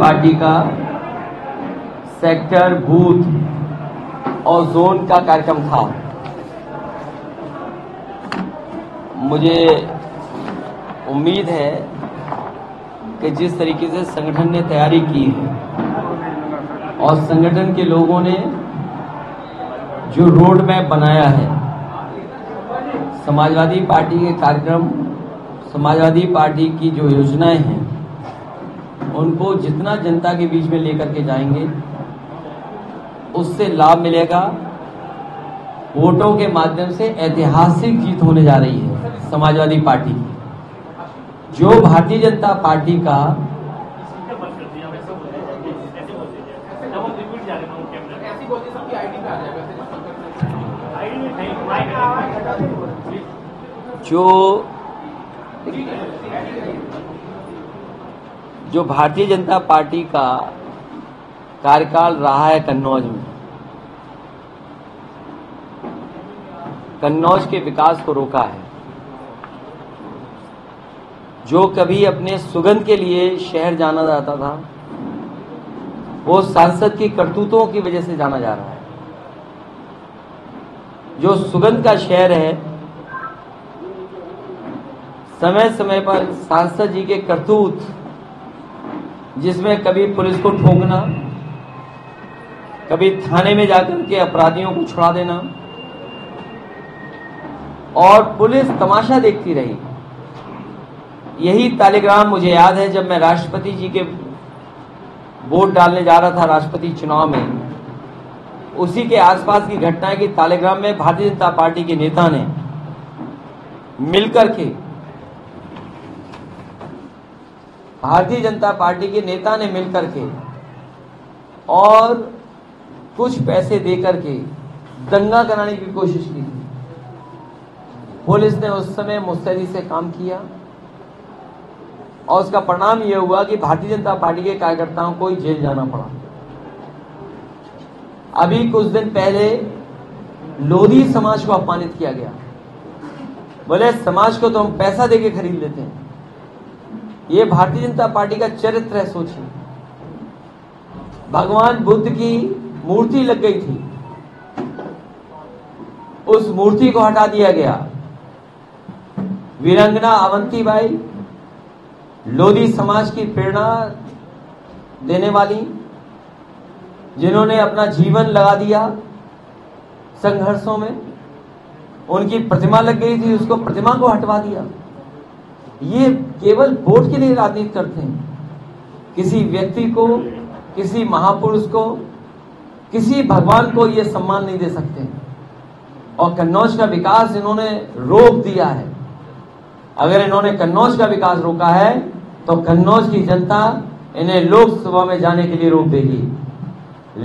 Party का sector, booth और zone का कार्यक्रम था। मुझे उम्मीद है कि जिस तरीके से संगठन ने तैयारी की है और संगठन के लोगों ने जो रोड मैप बनाया है, समाजवादी पार्टी के कार्यक्रम, समाजवादी पार्टी की जो योजनाएं हैं, उनको जितना जनता के बीच में लेकर के जाएंगे उससे लाभ मिलेगा। वोटों के माध्यम से ऐतिहासिक जीत होने जा रही है समाजवादी पार्टी की। जो भारतीय जनता पार्टी का जो भारतीय जनता पार्टी का कार्यकाल रहा है कन्नौज में, कन्नौज के विकास को रोका है। जो कभी अपने सुगंध के लिए शहर जाना जाता था, वो सांसद की करतूतों की वजह से जाना जा रहा है। जो सुगंध का शहर है, समय समय पर सांसद जी के करतूत, जिसमें कभी पुलिस को ठोकना, कभी थाने में जाकर के अपराधियों को छुड़ा देना, और पुलिस तमाशा देखती रही। यही तालिग्राम मुझे याद है जब मैं राष्ट्रपति जी के वोट डालने जा रहा था राष्ट्रपति चुनाव में, उसी के आसपास की घटनाएं कि तालिग्राम में भारतीय जनता पार्टी के नेता ने मिलकर के, भारतीय जनता पार्टी के नेता ने मिलकर के और कुछ पैसे देकर के दंगा कराने की कोशिश की थी। पुलिस ने उस समय मुस्तैदी से काम किया और उसका परिणाम यह हुआ कि भारतीय जनता पार्टी के कार्यकर्ताओं को जेल जाना पड़ा। अभी कुछ दिन पहले लोधी समाज को अपमानित किया गया। बोले समाज को तो हम पैसा देके खरीद लेते हैं। ये भारतीय जनता पार्टी का चरित्र है। सोचिए, भगवान बुद्ध की मूर्ति लग गई थी, उस मूर्ति को हटा दिया गया। वीरांगना अवंतीबाई, लोधी समाज की प्रेरणा देने वाली, जिन्होंने अपना जीवन लगा दिया संघर्षों में, उनकी प्रतिमा लग गई थी, उसको प्रतिमा को हटवा दिया। ये केवल वोट के लिए राजनीति करते हैं। किसी व्यक्ति को, किसी महापुरुष को, किसी भगवान को ये सम्मान नहीं दे सकते। और कन्नौज का विकास इन्होंने रोक दिया है। अगर इन्होंने कन्नौज का विकास रोका है तो कन्नौज की जनता इन्हें लोकसभा में जाने के लिए रोक देगी।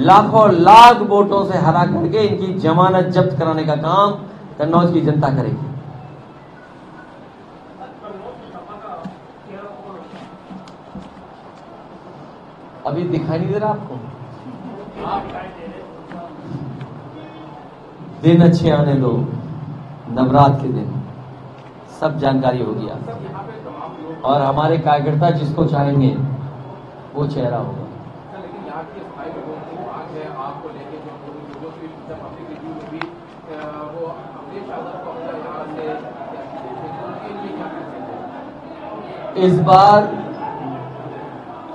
लाखों लाख वोटों से हरा करके इनकी जमानत जब्त कराने का काम कन्नौज की जनता करेगी। अभी दिखाई नहीं दे रहा आपको? दिन अच्छे आने दो, नवरात्र के दिन सब जानकारी हो गया और हमारे कार्यकर्ता जिसको चाहेंगे वो चेहरा होगा। इस बार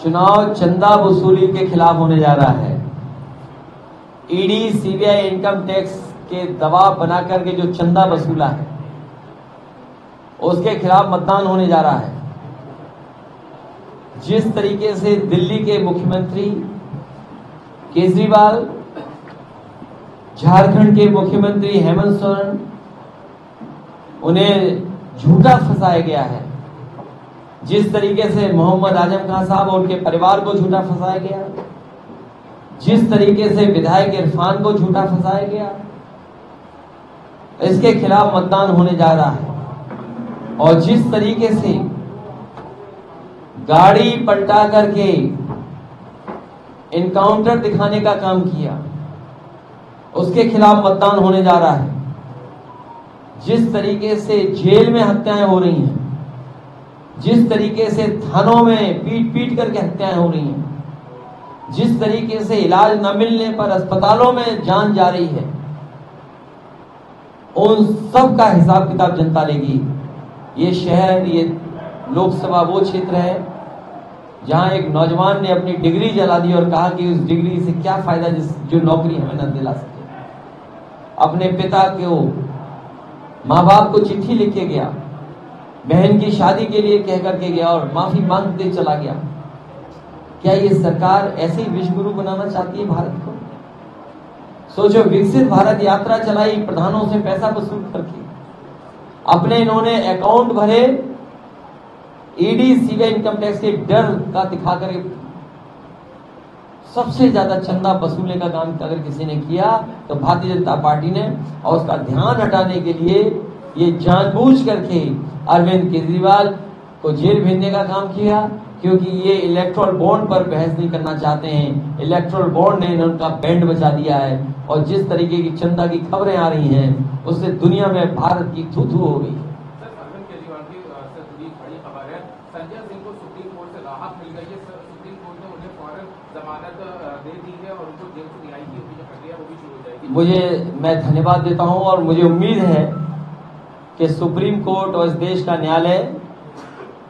चुनाव चंदा वसूली के खिलाफ होने जा रहा है। ईडी, सीबीआई, इनकम टैक्स के दबाव बना करके जो चंदा वसूला है उसके खिलाफ मतदान होने जा रहा है। जिस तरीके से दिल्ली के मुख्यमंत्री केजरीवाल, झारखंड के मुख्यमंत्री हेमंत सोरेन, उन्हें झूठा फंसाया गया है, जिस तरीके से मोहम्मद आजम खान साहब और उनके परिवार को झूठा फंसाया गया, जिस तरीके से विधायक इरफान को झूठा फंसाया गया, इसके खिलाफ मतदान होने जा रहा है। और जिस तरीके से गाड़ी पलटा करके इनकाउंटर दिखाने का काम किया, उसके खिलाफ मतदान होने जा रहा है। जिस तरीके से जेल में हत्याएं हो रही हैं, जिस तरीके से थानों में पीट पीट करके हत्याएं हो रही हैं, जिस तरीके से इलाज न मिलने पर अस्पतालों में जान जा रही है, उन सब का हिसाब किताब जनता लेगी। ये शहर, ये लोकसभा वो क्षेत्र है जहां एक नौजवान ने अपनी डिग्री जला दी और कहा कि उस डिग्री से क्या फायदा जो नौकरी हमें न दिला सके। अपने पिता को, माँ बाप को चिट्ठी लिख के गया, बहन की शादी के लिए कह करके गया और माफी मांगते चला गया। क्या ये सरकार ऐसे ही विश्वगुरु बनाना चाहती है भारत को? सोचो, विकसित भारत यात्रा चलाई प्रधानों से पैसा वसूल करके, अपने इन्होंने अकाउंट भरे ईडी सीबीआई इनकम टैक्स के डर का दिखाकर सबसे ज्यादा चंदा वसूलने का काम अगर किसी ने किया तो भारतीय जनता पार्टी ने, और उसका ध्यान हटाने के लिए ये जानबूझ करके अरविंद केजरीवाल को जेल भेजने का काम किया, क्योंकि ये इलेक्ट्रल बॉन्ड पर बहस नहीं करना चाहते हैं। इलेक्ट्रल बॉन्ड ने उनका बैंड बचा दिया है और जिस तरीके की चंदा की खबरें आ रही हैं उससे दुनिया में भारत की थू थू हो गई। अरविंद केजरीवाल की से जुड़ी बड़ी खबर है, संजय सिंह को सुप्रीम कोर्ट से राहत मिल गई है। सुप्रीम कोर्ट ने उन्हें फौरन जमानत दे दी है और उनको जेल से रिहाई की जो प्रक्रिया वो भी शुरू हो जाएगी। मैं धन्यवाद देता हूं और मुझे उम्मीद है कि सुप्रीम कोर्ट और इस देश का न्यायालय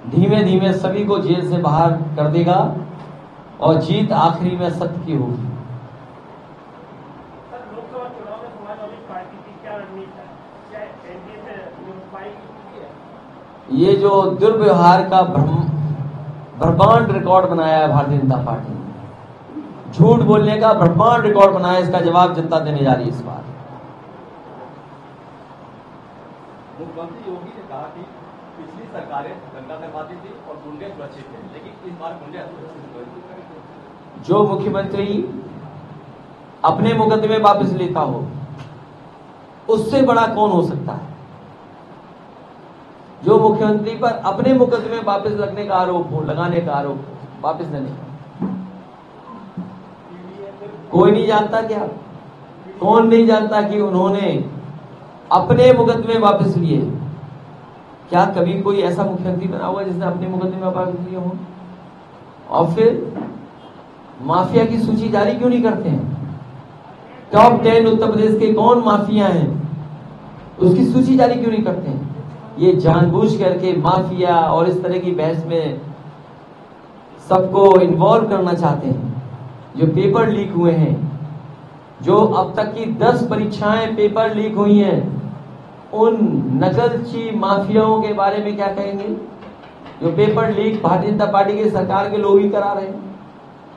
धीमे धीमे सभी को जेल से बाहर कर देगा और जीत आखिरी में सत्य की होगी। लोकसभा चुनाव में समाजवादी पार्टी की क्या रणनीति है? क्या एनडीए से है? ये जो दुर्व्यवहार का ब्रह्मांड रिकॉर्ड बनाया है भारतीय जनता पार्टी ने, झूठ बोलने का ब्रह्मांड रिकॉर्ड बनाया, इसका जवाब जनता देने जा रही है इस बार। मुख्यमंत्री योगी ने कहा कि पिछली सरकारें दंगा करवाती थी और गुंडे सुरक्षित थे, लेकिन इस बार गुंडे असुरक्षित। जो मुख्यमंत्री अपने मुकदमे वापस लेता हो, उससे बड़ा कौन हो सकता है? जो मुख्यमंत्री पर अपने मुकदमे वापस लगने का आरोप हो, लगाने का आरोप हो, वापस लेने का, कोई नहीं जानता क्या? कौन नहीं जानता कि उन्होंने अपने मुकदमे वापस लिए? क्या कभी कोई ऐसा मुख्यमंत्री बना हुआ जिसने अपने मुकदमे वापस लिए हो? और फिर माफिया की सूची जारी क्यों नहीं करते हैं? टॉप 10 उत्तर प्रदेश के कौन माफिया हैं, उसकी सूची जारी क्यों नहीं करते हैं? ये जानबूझ करके माफिया और इस तरह की बहस में सबको इन्वॉल्व करना चाहते हैं। जो पेपर लीक हुए हैं, जो अब तक की 10 परीक्षाएं पेपर लीक हुई हैं, उन नकलची माफियाओं के बारे में क्या कहेंगे? जो paper leak Bharatiya Janata party की सरकार के लोग ही करा रहे हैं,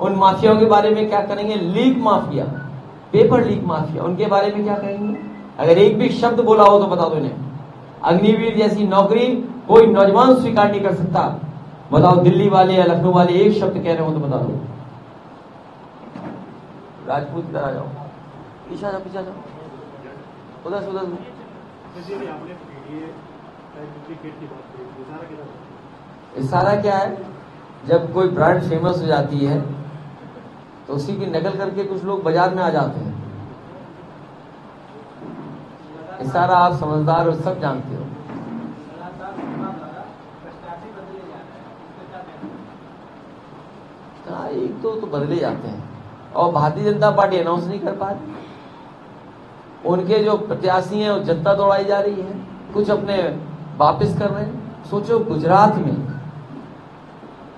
उन माफियाओं के बारे में क्या करेंगे? Leak mafia, paper leak mafia, उनके बारे में क्या कहेंगे? अगर एक भी शब्द बोला हो तो बता दो इन्हें। अग्निवीर जैसी नौकरी कोई नौजवान स्वीकार नहीं कर सकता। बताओ, दिल्ली वाले या लखनऊ वाले एक शब्द कह रहे हो तो बता दो। राजपूत इधर आ जाओ, पीछे जाओ, पीछे जाओ, उधर से उधर। इशारा क्या है? जब कोई ब्रांड फेमस हो जाती है तो उसी की नकल करके कुछ लोग बाजार में आ जाते हैं। इशारा आप समझदार हो, सब जानते हो। हाँ, एक तो बदले जाते हैं और भारतीय जनता पार्टी अनाउंस नहीं कर पा रही। उनके जो प्रत्याशी हैं वो जनता दौड़ाई जा रही है, कुछ अपने वापस कर रहे हैं। सोचो, गुजरात में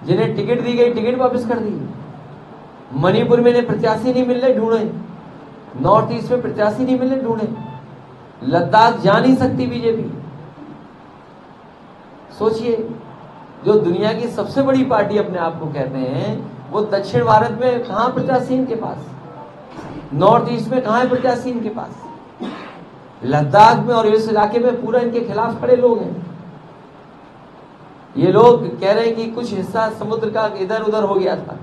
जिन्हें टिकट दी गई टिकट वापस कर दी, मणिपुर में प्रत्याशी नहीं मिल रहे ढूंढे, नॉर्थ ईस्ट में प्रत्याशी नहीं मिल रहे ढूंढे, लद्दाख जा नहीं सकती बीजेपी। सोचिए, जो दुनिया की सबसे बड़ी पार्टी अपने आप को कहते हैं, वो दक्षिण भारत में कहां प्रत्याशी इनके पास, नॉर्थ ईस्ट में कहां है प्रत्याशी इनके पास, लद्दाख में और इस इलाके में पूरा इनके खिलाफ खड़े लोग हैं। ये लोग कह रहे हैं कि कुछ हिस्सा समुद्र का इधर उधर हो गया था,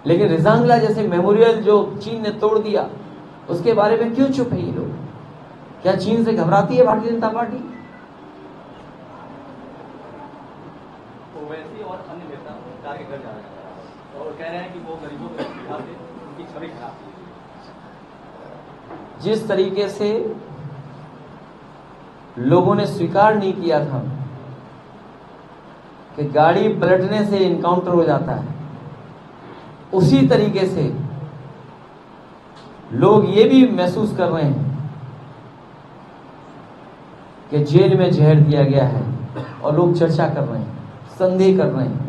लेकिन रिजांगला जैसे मेमोरियल जो चीन ने तोड़ दिया, उसके बारे में क्यों चुप है ये लोग? क्या चीन से घबराती है भारतीय जनता पार्टी? ओवैसी और अन्य नेता सरकार के घर जा रहे हैं और कह रहे हैं कि वो गरीबों के लिहाज से उनकी छवि खराब है। जिस तरीके से लोगों ने स्वीकार नहीं किया था कि गाड़ी पलटने से इनकाउंटर हो जाता है, उसी तरीके से लोग ये भी महसूस कर रहे हैं कि जेल में जहर दिया गया है और लोग चर्चा कर रहे हैं, संदेह कर रहे हैं।